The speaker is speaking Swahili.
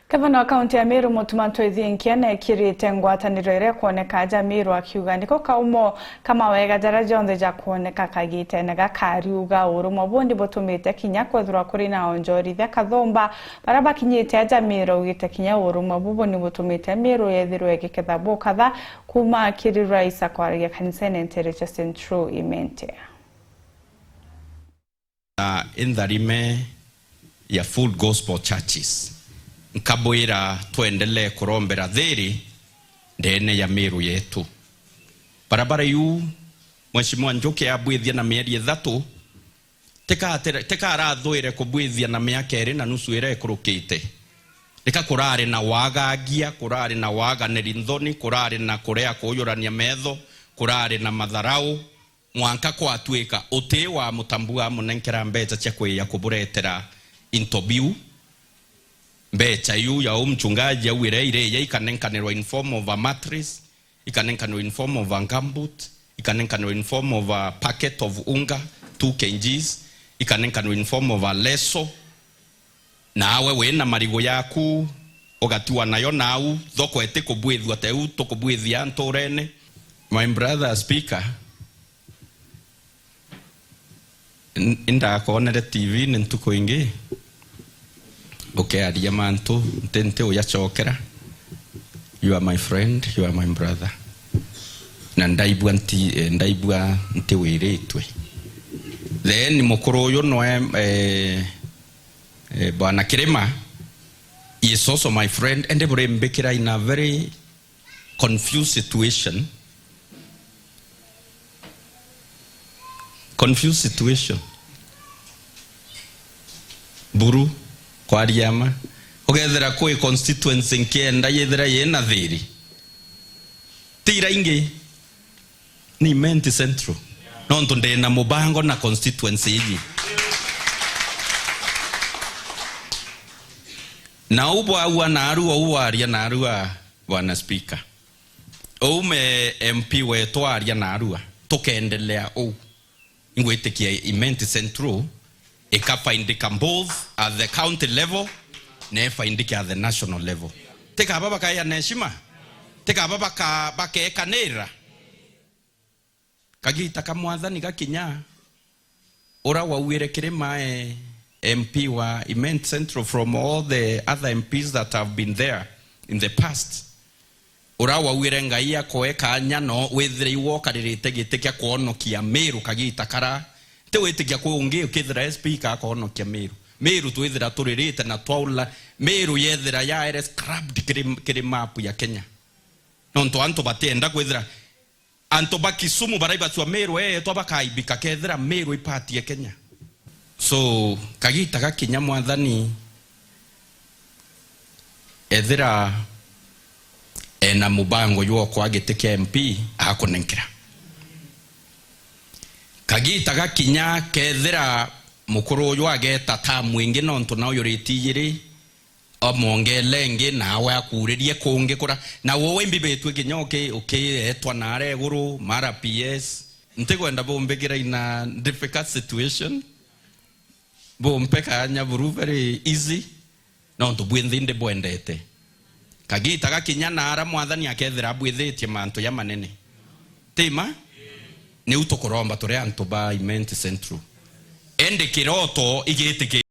Gavana wa kaunti ya Meru Mutumanto Ethienkia na ekirite ngwataniro ire kuoneka aja Meru akiuga niko kaumo kama wega jara jonthe ja kuoneka kagite na gakariuga urumwe bundi butumite kinya kwethura kuri na onjorithia kathomba bara bakinyite aja Meru ugite kinya urumwe bubundi butumite Meru yethirwe igiketha bukatha kuma kiri rais akwarigia kanisani Ntere Justin True imente in the rime ya Full Gospel Churches nkaboira tuendelee kurombera thiri ndene ya Meru yetu barabara yu Mheshimiwa Njoki abwithia na mieri 3 teka arathuire kubwithia na miaka 2 na nusu ire kurukite tika kurari na wagagia kurari na waganeri nthoni kurari na kurea kuyurania metho kurari na matharau mwanka kwatuika uti wa mutambua munenkera mbeca cia kwiya kuburetera interview mbeca yu ya mchungaji au ire ya ikanenkanirwa in form of a mattress, ikanenkanirwa in form of a gambut, ikanenkanirwa in form of a packet of unga 2 kgs, ikanenkanirwa in form of a leso. Nawe wena marigo yaku ogatiwa nayo nau thoko ete kubwithwa teu tokubwithia ntorene. My brother speaker inda konere TV nintuko ingi okay adiamanto ntente oyachokera. You are my friend, you are my brother. Na ndaibwa nti wiritwe. Then mukuru yo no bwana Kirema is also my friend and every mbekira in a very confused situation. Buru kwa Ariama ogethera kwe constituency nkenda yethera yena thiri tira ingi ni Menti Central nonto ndena mubango na constituency iyi na ubwa awa na arua uwaria na arua bwana speaker oume MP wetu aria na arua tukendelea ingwetikia Menti Central ikafaindika both at the county level na ifaindika at the national level. Teka baba kaya neshima. Teka baba bake kanera. Kagita kamwathani gakinya. Ora wawire Kirema MP wa Menti Central from all the other MPs that have been there in the past. Ora wawire ngai akoeka anya no wethire iwoka ririte gitekia kuonokia Meru kagita kara te wetikia ko unge ukithira speaker ko no kia Meru twithira turirite na twaula Meru yethira ya ere scrapped kiri map ya Kenya nonto anto batenda kwithira anto bakisumu baraiba twa Meru twabakaibika kethira Meru ipati ya Kenya. So kagita gakinya mwathani ethira ena mubango yo kwa giteke MP akonenkira kagita gakinya kethira mukuru yo ageta ta mwingi nonto na uyoritiyire omongelenge nawe akuririe kunge kura na wowe mbibetwe kinyoke etwa nare guru mara PS ntegwenda bombegira ina difficult situation bompeka anya buru very easy nonto bwendinde bwendete kagita gakinya nara mwathani akethira bwithetie manto ya manene tema ni utokoromba tore anto ba Menti Central ende kiroto igitike